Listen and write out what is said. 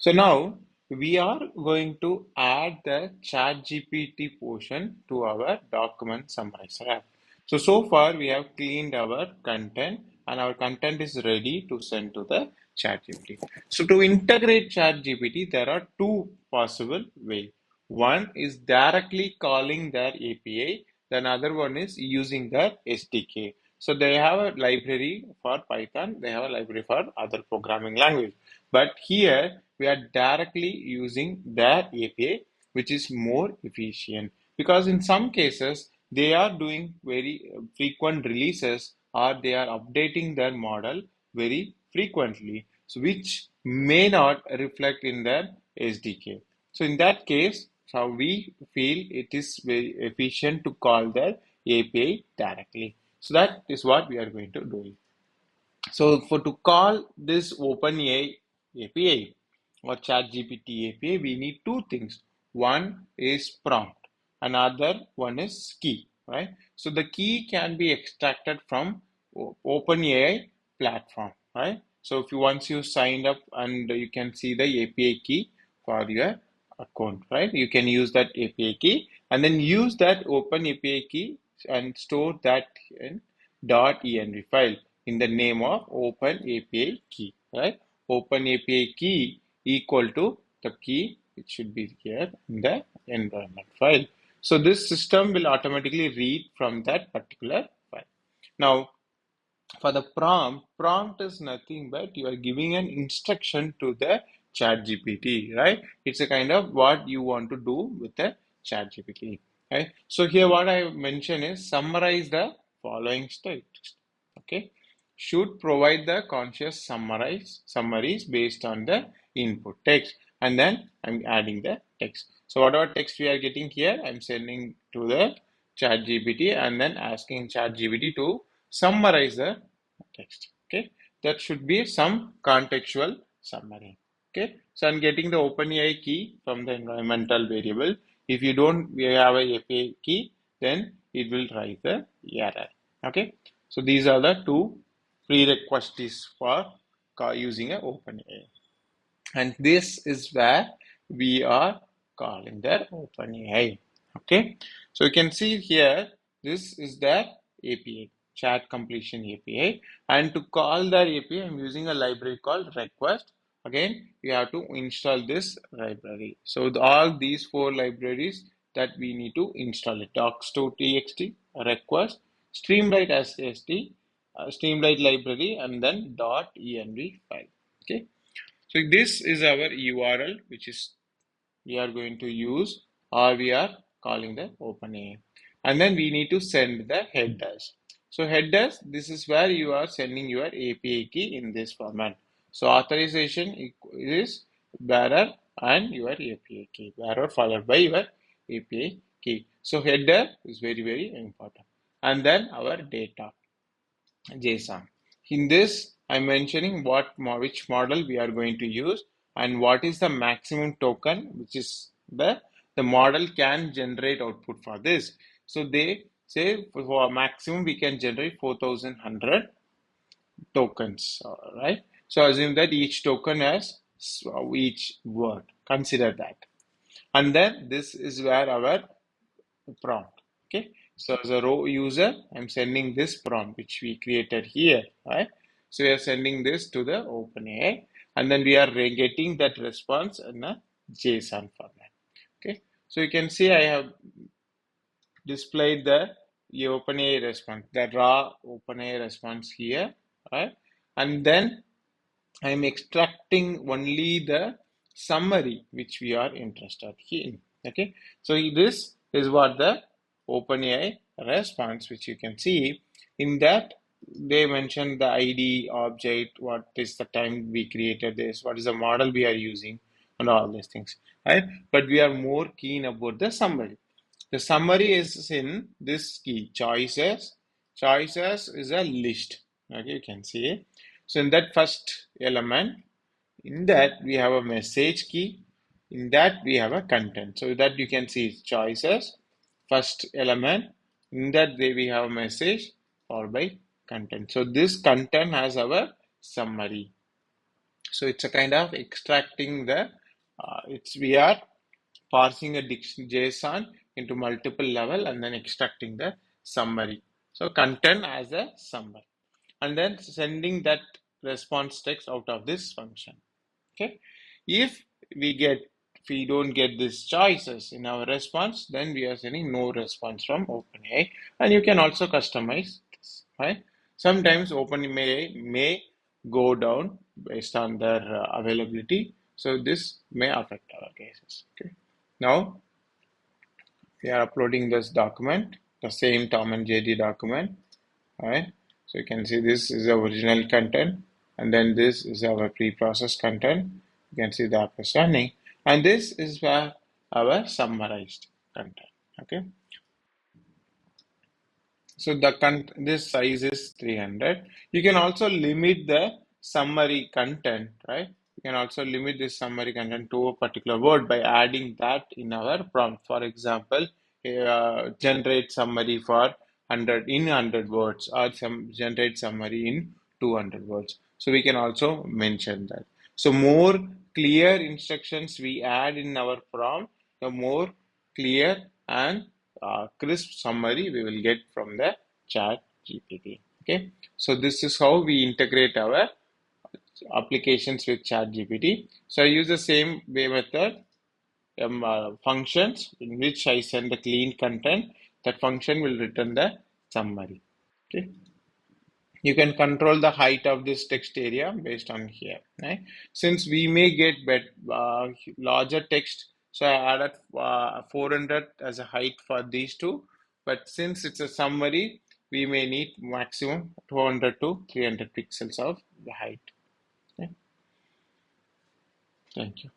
So now we are going to add the ChatGPT portion to our document summarizer app. So far we have cleaned our content and our content is ready to send to the ChatGPT. So to integrate ChatGPT, there are two possible ways. One is directly calling their API, the other one is using their SDK. So they have a library for Python, they have a library for other programming language. But here we are directly using their API, which is more efficient because in some cases they are doing very frequent releases or they are updating their model very frequently, so which may not reflect in their SDK. So in that case, so we feel it is very efficient to call their API directly. So that is what we are going to do. So for to call this OpenAI API or ChatGPT API, we need two things. One is prompt, another one is key, right? So the key can be extracted from OpenAI platform, right? So if you once you signed up and you can see the API key for your account, right? You can use that API key and then use that Open API key and store that in .env file in the name of Open API key, right? Open API key equal to the key which should be here in the environment file. So this system will automatically read from that particular file. Now, for the prompt is nothing but you are giving an instruction to the chat GPT, right? It's a kind of what you want to do with the chat GPT, right? So here what I mentioned is summarize the following text, okay? Should provide the conscious summaries based on the input text, and then I'm adding the text. So whatever text we are getting here, I'm sending to the chat GPT and then asking chat GPT to summarize the text. Okay, that should be some contextual summary. Okay, so I'm getting the OpenAI key from the environmental variable. If you don't have a API key, then it will write the error. Okay, so these are the two prerequisites for using a OpenAI, and this is where we are calling the OpenAI. Okay, so you can see here this is the API, chat completion API, and to call that API I'm using a library called request. Again you have to install this library. So all these four libraries that we need to install it: docs.txt, request, streamlit SSD, streamlit library, and then .env file. Okay, so this is our URL which is we are going to use, or we are calling the OpenAI. And then we need to send the headers. So headers, this is where you are sending your API key in this format. So authorization is bearer and your API key. Bearer followed by your API key. So header is very important. And then our data. JSON. In this, I'm mentioning which model we are going to use and what is the maximum token, which is the model can generate output for this. So they say for a maximum we can generate 4100 tokens, right? So assume that each token has each word. Consider that. And then this is where our prompt. Okay, so as a row user, I'm sending this prompt which we created here, right? So we are sending this to the OpenAI, and then we are getting that response in a JSON format. Okay, so you can see I have displayed the OpenAI response, the raw OpenAI response here, right? And then I'm extracting only the summary which we are interested in. Okay, so this is what the OpenAI response, which you can see in that they mentioned the ID object, what is the time we created this, what is the model we are using, and all these things, right? But we are more keen about the summary. The summary is in this key choices. Choices is a list. Okay, you can see. So in that first element, in that we have a message key. In that we have a content. So that you can see choices, first element. In that we have a message followed by content. So this content has our summary. So it's a kind of extracting the, we are parsing a JSON into multiple level and then extracting the summary. So content as a summary and then sending that response text out of this function. Okay. If we get, if we don't get these choices in our response, then we are sending no response from OpenAI. And you can also customize this, right? Sometimes OpenAI may go down based on their availability. So this may affect our cases. Okay. Now we are uploading this document, the same Tom and JD document. All right. So you can see this is the original content, and then this is our pre-processed content. You can see the app is running, and this is where our summarized content. Okay. So this size is 300. You can also limit the summary content, right? You can also limit this summary content to a particular word by adding that in our prompt. For example, generate summary for 100 words or some generate summary in 200 words. So we can also mention that. So more clear instructions we add in our prompt, the more clear and crisp summary we will get from the chat GPT. Okay, so this is how we integrate our applications with chat GPT. So I use the same way method, functions in which I send the clean content. That function will return the summary. Okay, you can control the height of this text area based on here, right? Since we may get larger text, so I added 400 as a height for these two, but since it's a summary, we may need maximum 200 to 300 pixels of the height. Okay? Thank you.